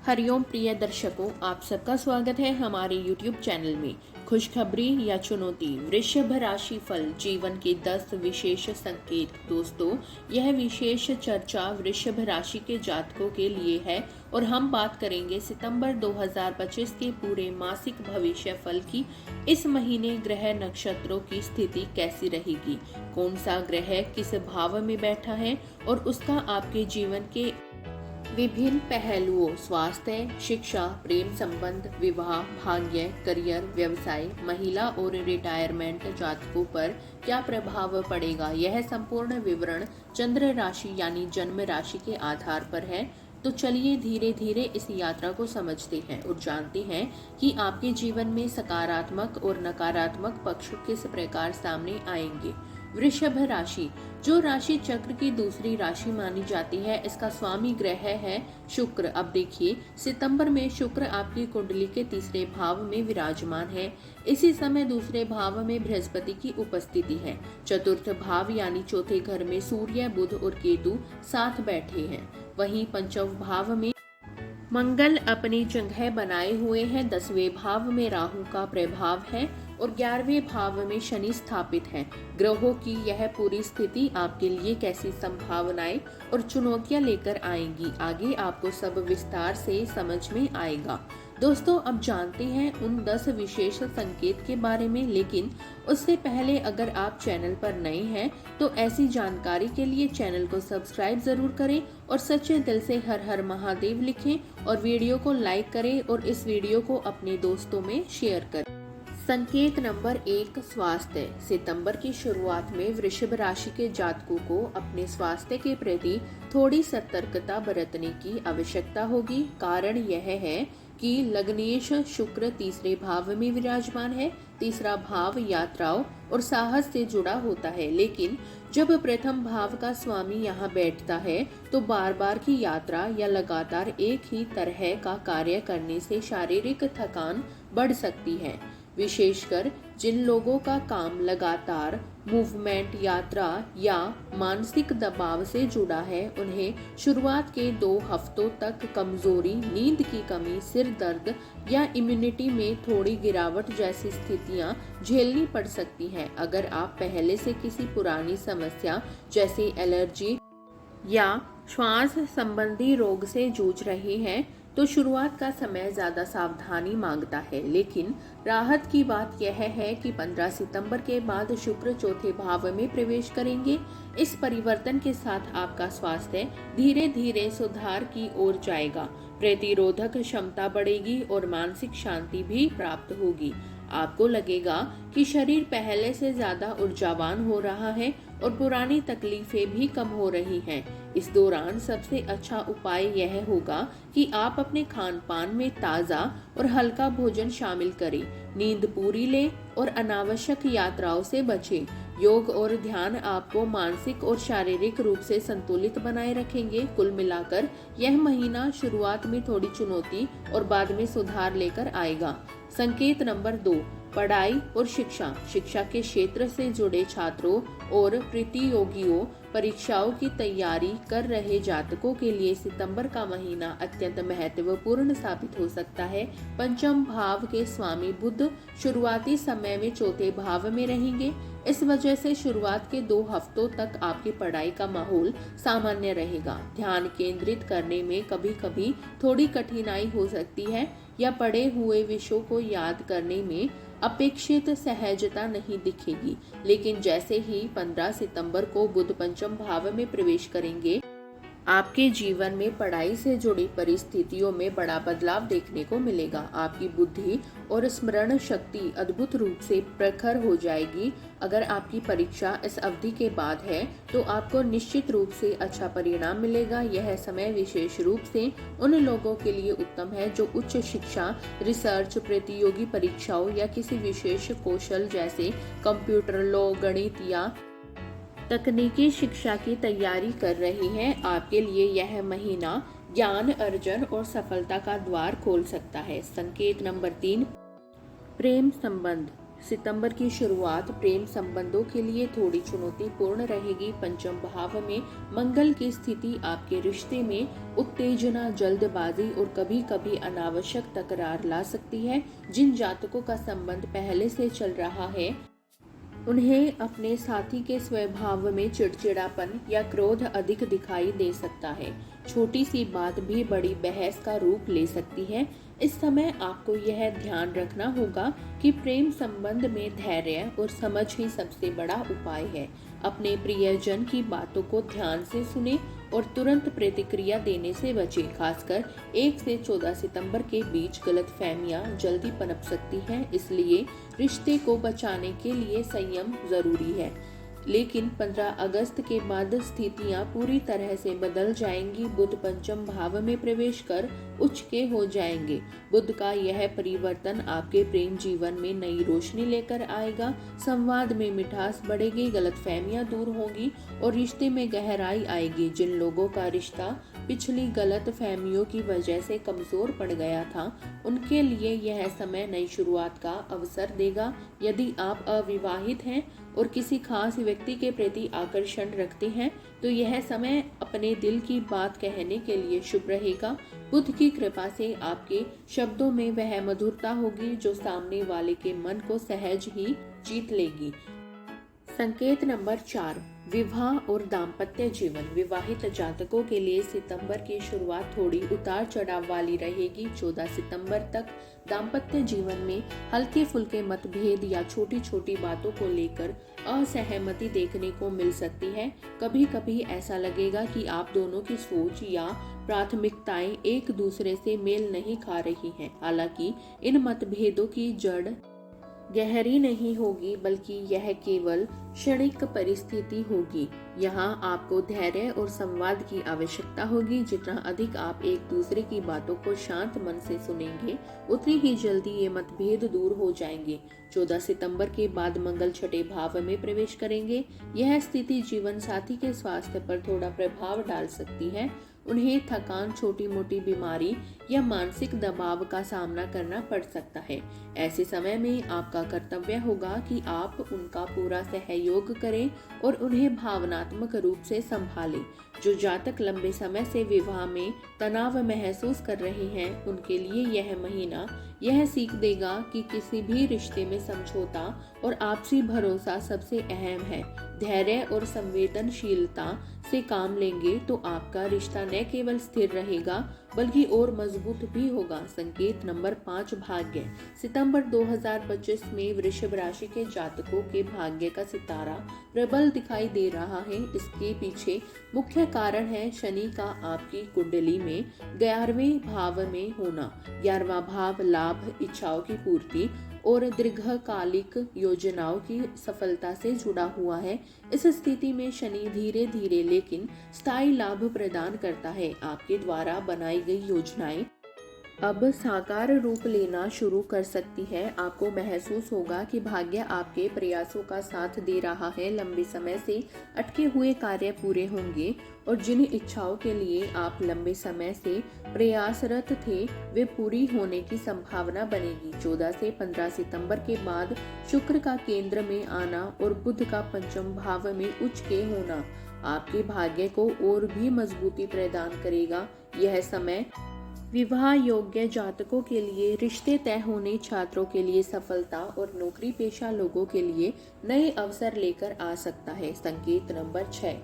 हरिओम प्रिय दर्शकों, आप सबका स्वागत है हमारे YouTube चैनल में। खुशखबरी या चुनौती, वृषभ राशि फल, जीवन के 10 विशेष संकेत। दोस्तों, यह विशेष चर्चा वृषभ राशि के जातकों के लिए है और हम बात करेंगे सितंबर 2025 के पूरे मासिक भविष्य फल की। इस महीने ग्रह नक्षत्रों की स्थिति कैसी रहेगी, कौन सा ग्रह किस भाव में बैठा है और उसका आपके जीवन के विभिन्न पहलुओं, स्वास्थ्य, शिक्षा, प्रेम संबंध, विवाह, भाग्य, करियर, व्यवसाय, महिला और रिटायरमेंट जातकों पर क्या प्रभाव पड़ेगा। यह संपूर्ण विवरण चंद्र राशि यानी जन्म राशि के आधार पर है। तो चलिए धीरे धीरे इस यात्रा को समझते हैं और जानते हैं कि आपके जीवन में सकारात्मक और नकारात्मक पक्ष किस प्रकार सामने आएंगे। वृषभ राशि, जो राशि चक्र की दूसरी राशि मानी जाती है, इसका स्वामी ग्रह है शुक्र। अब देखिए, सितंबर में शुक्र आपकी कुंडली के तीसरे भाव में विराजमान है। इसी समय दूसरे भाव में बृहस्पति की उपस्थिति है। चतुर्थ भाव यानी चौथे घर में सूर्य, बुध और केतु साथ बैठे हैं। वहीं पंचम भाव में मंगल अपनी जगह बनाए हुए हैं। 10वें भाव में राहु का प्रभाव है और 11वें भाव में शनि स्थापित है। ग्रहों की यह पूरी स्थिति आपके लिए कैसी संभावनाएं और चुनौतियां लेकर आएंगी, आगे आपको सब विस्तार से समझ में आएगा। दोस्तों, अब जानते हैं उन 10 विशेष संकेत के बारे में, लेकिन उससे पहले अगर आप चैनल पर नए हैं तो ऐसी जानकारी के लिए चैनल को सब्सक्राइब जरूर करें और सच्चे दिल से हर हर महादेव लिखें और वीडियो को लाइक करें और इस वीडियो को अपने दोस्तों में शेयर करें। संकेत नंबर 1, स्वास्थ्य। सितंबर की शुरुआत में वृषभ राशि के जातकों को अपने स्वास्थ्य के प्रति थोड़ी सतर्कता बरतने की आवश्यकता होगी। कारण यह है कि लग्नेश शुक्र तीसरे भाव में विराजमान है। तीसरा भाव यात्राओं और साहस से जुड़ा होता है, लेकिन जब प्रथम भाव का स्वामी यहाँ बैठता है तो बार बार की यात्रा या लगातार एक ही तरह का कार्य करने से शारीरिक थकान बढ़ सकती है। विशेषकर जिन लोगों का काम लगातार मूवमेंट, यात्रा या मानसिक दबाव से जुड़ा है, उन्हें शुरुआत के 2 हफ्तों तक कमजोरी, नींद की कमी, सिर दर्द या इम्यूनिटी में थोड़ी गिरावट जैसी स्थितियां झेलनी पड़ सकती हैं। अगर आप पहले से किसी पुरानी समस्या जैसे एलर्जी या श्वास संबंधी रोग से जूझ रहे हैं तो शुरुआत का समय ज्यादा सावधानी मांगता है। लेकिन राहत की बात यह है कि 15 सितंबर के बाद शुक्र चौथे भाव में प्रवेश करेंगे। इस परिवर्तन के साथ आपका स्वास्थ्य धीरे धीरे सुधार की ओर जाएगा, प्रतिरोधक क्षमता बढ़ेगी और मानसिक शांति भी प्राप्त होगी। आपको लगेगा कि शरीर पहले से ज्यादा ऊर्जावान हो रहा है और पुरानी तकलीफें भी कम हो रही हैं। इस दौरान सबसे अच्छा उपाय यह होगा कि आप अपने खान पान में ताज़ा और हल्का भोजन शामिल करें, नींद पूरी लें और अनावश्यक यात्राओं से बचें। योग और ध्यान आपको मानसिक और शारीरिक रूप से संतुलित बनाए रखेंगे। कुल मिलाकर यह महीना शुरुआत में थोड़ी चुनौती और बाद में सुधार लेकर आएगा। संकेत नंबर 2, पढ़ाई और शिक्षा। शिक्षा के क्षेत्र से जुड़े छात्रों और प्रतियोगियों परीक्षाओं की तैयारी कर रहे जातकों के लिए सितंबर का महीना अत्यंत महत्वपूर्ण साबित हो सकता है। पंचम भाव के स्वामी बुध शुरुआती समय में चौथे भाव में रहेंगे। इस वजह से शुरुआत के 2 हफ्तों तक आपकी पढ़ाई का माहौल सामान्य रहेगा। ध्यान केंद्रित करने में कभी कभी थोड़ी कठिनाई हो सकती है या पढ़े हुए विषयों को याद करने में अपेक्षित सहजता नहीं दिखेगी। लेकिन जैसे ही 15 सितंबर को बुध पंचम भाव में प्रवेश करेंगे, आपके जीवन में पढ़ाई से जुड़ी परिस्थितियों में बड़ा बदलाव देखने को मिलेगा। आपकी बुद्धि और स्मरण शक्ति अद्भुत रूप से प्रखर हो जाएगी। अगर आपकी परीक्षा इस अवधि के बाद है तो आपको निश्चित रूप से अच्छा परिणाम मिलेगा। यह समय विशेष रूप से उन लोगों के लिए उत्तम है जो उच्च शिक्षा, रिसर्च, प्रतियोगी परीक्षाओं या किसी विशेष कौशल जैसे कंप्यूटर, लॉ, गणित या तकनीकी शिक्षा की तैयारी कर रही हैं। आपके लिए यह महीना ज्ञान अर्जन और सफलता का द्वार खोल सकता है। संकेत नंबर 3, प्रेम संबंध। सितंबर की शुरुआत प्रेम संबंधों के लिए थोड़ी चुनौतीपूर्ण रहेगी। पंचम भाव में मंगल की स्थिति आपके रिश्ते में उत्तेजना, जल्दबाजी और कभी कभी अनावश्यक तकरार ला सकती है। जिन जातकों का संबंध पहले से चल रहा है उन्हें अपने साथी के स्वभाव में चिड़चिड़ापन या क्रोध अधिक दिखाई दे सकता है। छोटी सी बात भी बड़ी बहस का रूप ले सकती है। इस समय आपको यह ध्यान रखना होगा कि प्रेम संबंध में धैर्य और समझ ही सबसे बड़ा उपाय है। अपने प्रियजन की बातों को ध्यान से सुने और तुरंत प्रतिक्रिया देने से बचें। खासकर 1 से 14 सितंबर के बीच गलतफहमियां जल्दी पनप सकती हैं, इसलिए रिश्ते को बचाने के लिए संयम जरूरी है। लेकिन 15 अगस्त के बाद स्थितियां पूरी तरह से बदल जाएंगी। बुध पंचम भाव में प्रवेश कर उच्च के हो जाएंगे। बुध का यह परिवर्तन आपके प्रेम जीवन में नई रोशनी लेकर आएगा। संवाद में मिठास बढ़ेगी, गलतफहमियां दूर होंगी और रिश्ते में गहराई आएगी। जिन लोगों का रिश्ता पिछली गलत फहमियों की वजह से कमजोर पड़ गया था, उनके लिए यह समय नई शुरुआत का अवसर देगा। यदि आप अविवाहित हैं और किसी खास व्यक्ति के प्रति आकर्षण रखते हैं तो यह समय अपने दिल की बात कहने के लिए शुभ रहेगा। बुध की कृपा से आपके शब्दों में वह मधुरता होगी जो सामने वाले के मन को सहज ही जीत लेगी। संकेत नंबर 4, विवाह और दाम्पत्य जीवन। विवाहित जातकों के लिए सितंबर की शुरुआत थोड़ी उतार चढ़ाव वाली रहेगी। 14 सितंबर तक दाम्पत्य जीवन में हल्के फुल्के मतभेद या छोटी छोटी बातों को लेकर असहमति देखने को मिल सकती है। कभी कभी ऐसा लगेगा कि आप दोनों की सोच या प्राथमिकताएं एक दूसरे से मेल नहीं खा रही हैं। हालांकि इन मतभेदों की जड़ गहरी नहीं होगी, बल्कि यह केवल क्षणिक परिस्थिति होगी। यहाँ आपको धैर्य और संवाद की आवश्यकता होगी। जितना अधिक आप एक दूसरे की बातों को शांत मन से सुनेंगे, उतनी ही जल्दी ये मतभेद दूर हो जाएंगे। 14 सितंबर के बाद मंगल छठे भाव में प्रवेश करेंगे। यह स्थिति जीवन साथी के स्वास्थ्य पर थोड़ा प्रभाव डाल सकती है। उन्हें थकान, छोटी मोटी बीमारी या मानसिक दबाव का सामना करना पड़ सकता है। ऐसे समय में आपका कर्तव्य होगा कि आप उनका पूरा सहयोग करें और उन्हें भावनात्मक रूप से संभालें। जो जातक लंबे समय से विवाह में तनाव महसूस कर रहे हैं, उनके लिए यह महीना यह सीख देगा कि किसी भी रिश्ते में समझौता और आपसी भरोसा सबसे अहम है। धैर्य और संवेदनशीलता से काम लेंगे तो आपका रिश्ता न केवल स्थिर रहेगा बल्कि और मजबूत भी होगा। संकेत नंबर 5, भाग्य। सितंबर 2025 में वृषभ राशि के जातकों के भाग्य का सितारा प्रबल दिखाई दे रहा है। इसके पीछे मुख्य कारण है शनि का आपकी कुंडली में 11वें भाव में होना। 11वां भाव लाभ, इच्छाओं की पूर्ति और दीर्घकालिक योजनाओं की सफलता से जुड़ा हुआ है। इस स्थिति में शनि धीरे धीरे लेकिन स्थायी लाभ प्रदान करता है। आपके द्वारा बनाई गई योजनाएं अब साकार रूप लेना शुरू कर सकती है। आपको महसूस होगा कि भाग्य आपके प्रयासों का साथ दे रहा है। लंबे समय से अटके हुए कार्य पूरे होंगे और जिन इच्छाओं के लिए आप लंबे समय से प्रयासरत थे, वे पूरी होने की संभावना बनेगी। 14 से 15 सितंबर के बाद शुक्र का केंद्र में आना और बुध का पंचम भाव में उच्च के होना आपके भाग्य को और भी मजबूती प्रदान करेगा। यह समय विवाह योग्य जातकों के लिए, रिश्ते तय होने छात्रों के लिए सफलता और नौकरी पेशा लोगों के लिए नए अवसर लेकर आ सकता है। संकेत नंबर 6,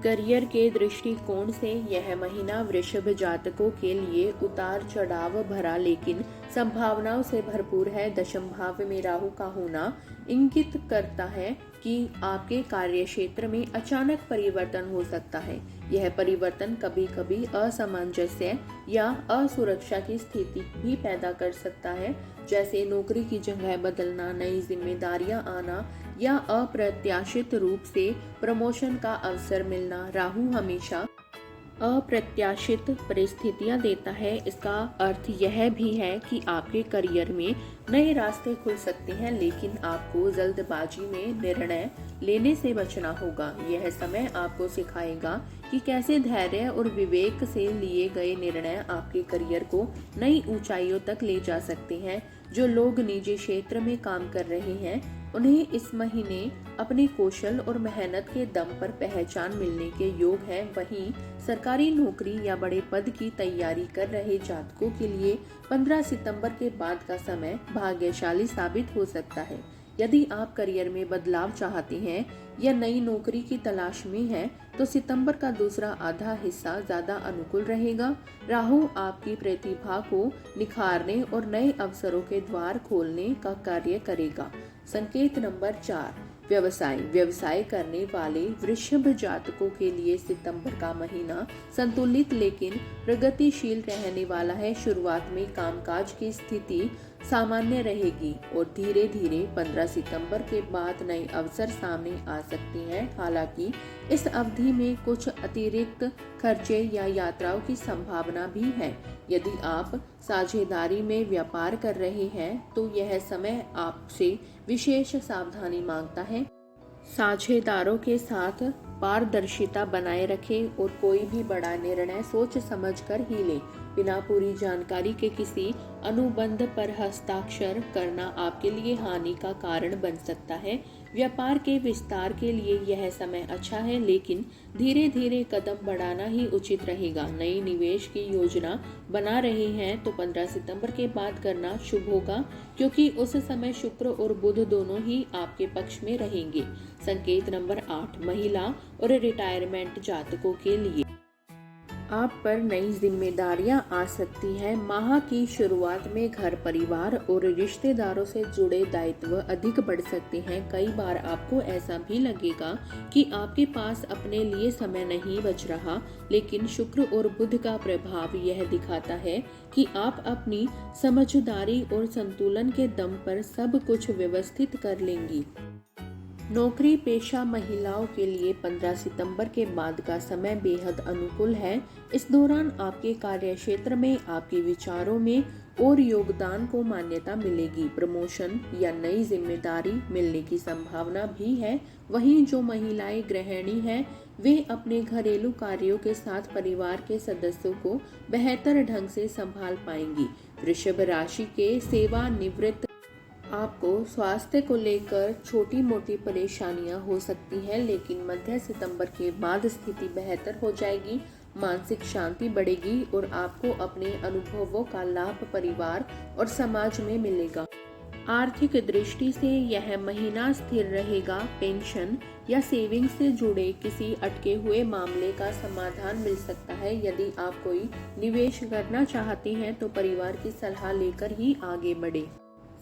करियर के दृष्टिकोण से यह महीना वृषभ जातकों के लिए उतार चढ़ाव भरा लेकिन संभावनाओं से भरपूर है। दशम भाव में राहु का होना इंगित करता है कि आपके कार्य क्षेत्र में अचानक परिवर्तन हो सकता है। यह परिवर्तन कभी कभी असामंजस्य या असुरक्षा की स्थिति भी पैदा कर सकता है, जैसे नौकरी की जगह बदलना, नई जिम्मेदारियां आना या अप्रत्याशित रूप से प्रमोशन का अवसर मिलना। राहु हमेशा अप्रत्याशित परिस्थितियां देता है। इसका अर्थ यह भी है कि आपके करियर में नए रास्ते खुल सकते हैं, लेकिन आपको जल्दबाजी में निर्णय लेने से बचना होगा। यह समय आपको सिखाएगा कि कैसे धैर्य और विवेक से लिए गए निर्णय आपके करियर को नई ऊंचाइयों तक ले जा सकते हैं। जो लोग निजी क्षेत्र में काम कर रहे हैं, उन्हें इस महीने अपने कौशल और मेहनत के दम पर पहचान मिलने के योग है। वहीं सरकारी नौकरी या बड़े पद की तैयारी कर रहे जातकों के लिए 15 सितंबर के बाद का समय भाग्यशाली साबित हो सकता है। यदि आप करियर में बदलाव चाहते हैं या नई नौकरी की तलाश में हैं, तो सितंबर का दूसरा आधा हिस्सा ज्यादा अनुकूल रहेगा। राहु आपकी प्रतिभा को निखारने और नए अवसरों के द्वार खोलने का कार्य करेगा। संकेत नंबर 4, व्यवसाय करने वाले वृषभ जातकों के लिए सितंबर का महीना संतुलित लेकिन प्रगतिशील रहने वाला है। शुरुआत में कामकाज की स्थिति सामान्य रहेगी और धीरे धीरे 15 सितंबर के बाद नए अवसर सामने आ सकते हैं। हालांकि इस अवधि में कुछ अतिरिक्त खर्चे या यात्राओं की संभावना भी है। यदि आप साझेदारी में व्यापार कर रहे हैं तो यह समय आपसे विशेष सावधानी मांगता है। साझेदारों के साथ पारदर्शिता बनाए रखें और कोई भी बड़ा निर्णय सोच समझकर ही लें। बिना पूरी जानकारी के किसी अनुबंध पर हस्ताक्षर करना आपके लिए हानि का कारण बन सकता है। व्यापार के विस्तार के लिए यह समय अच्छा है, लेकिन धीरे धीरे कदम बढ़ाना ही उचित रहेगा। नई निवेश की योजना बना रहे हैं तो 15 सितंबर के बाद करना शुभ होगा, क्योंकि उस समय शुक्र और बुध दोनों ही आपके पक्ष में रहेंगे। संकेत नंबर 8, महिला और रिटायरमेंट जातकों के लिए आप पर नई जिम्मेदारियां आ सकती हैं। माह की शुरुआत में घर परिवार और रिश्तेदारों से जुड़े दायित्व अधिक बढ़ सकते हैं। कई बार आपको ऐसा भी लगेगा कि आपके पास अपने लिए समय नहीं बच रहा, लेकिन शुक्र और बुध का प्रभाव यह दिखाता है कि आप अपनी समझदारी और संतुलन के दम पर सब कुछ व्यवस्थित कर लेंगी। नौकरी पेशा महिलाओं के लिए 15 सितंबर के बाद का समय बेहद अनुकूल है। इस दौरान आपके कार्य क्षेत्र में आपके विचारों में और योगदान को मान्यता मिलेगी। प्रमोशन या नई जिम्मेदारी मिलने की संभावना भी है। वहीं जो महिलाएं गृहिणी हैं, वे अपने घरेलू कार्यों के साथ परिवार के सदस्यों को बेहतर ढंग से संभाल पाएंगी। वृषभ राशि के सेवानिवृत्त आपको स्वास्थ्य को लेकर छोटी मोटी परेशानियां हो सकती हैं, लेकिन मध्य सितंबर के बाद स्थिति बेहतर हो जाएगी। मानसिक शांति बढ़ेगी और आपको अपने अनुभवों का लाभ परिवार और समाज में मिलेगा। आर्थिक दृष्टि से यह महीना स्थिर रहेगा। पेंशन या सेविंग से जुड़े किसी अटके हुए मामले का समाधान मिल सकता है। यदि आप कोई निवेश करना चाहते हैं तो परिवार की सलाह लेकर ही आगे बढ़े।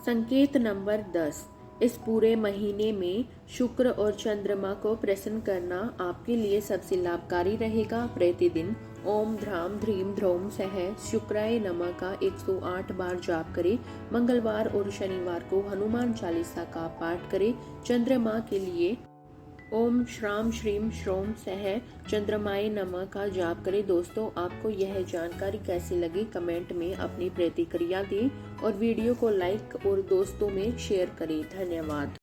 संकेत नंबर 10, इस पूरे महीने में शुक्र और चंद्रमा को प्रसन्न करना आपके लिए सबसे लाभकारी रहेगा। प्रतिदिन ओम ध्राम ध्रीम ध्रोम सह शुक्राय नमः का 108 बार जाप करें। मंगलवार और शनिवार को हनुमान चालीसा का पाठ करें। चंद्रमा के लिए ओम श्राम श्रीम श्रोम सह चंद्रमाय नमः का जाप करें। दोस्तों, आपको यह जानकारी कैसी लगी कमेंट में अपनी प्रतिक्रिया दें और वीडियो को लाइक और दोस्तों में शेयर करें। धन्यवाद।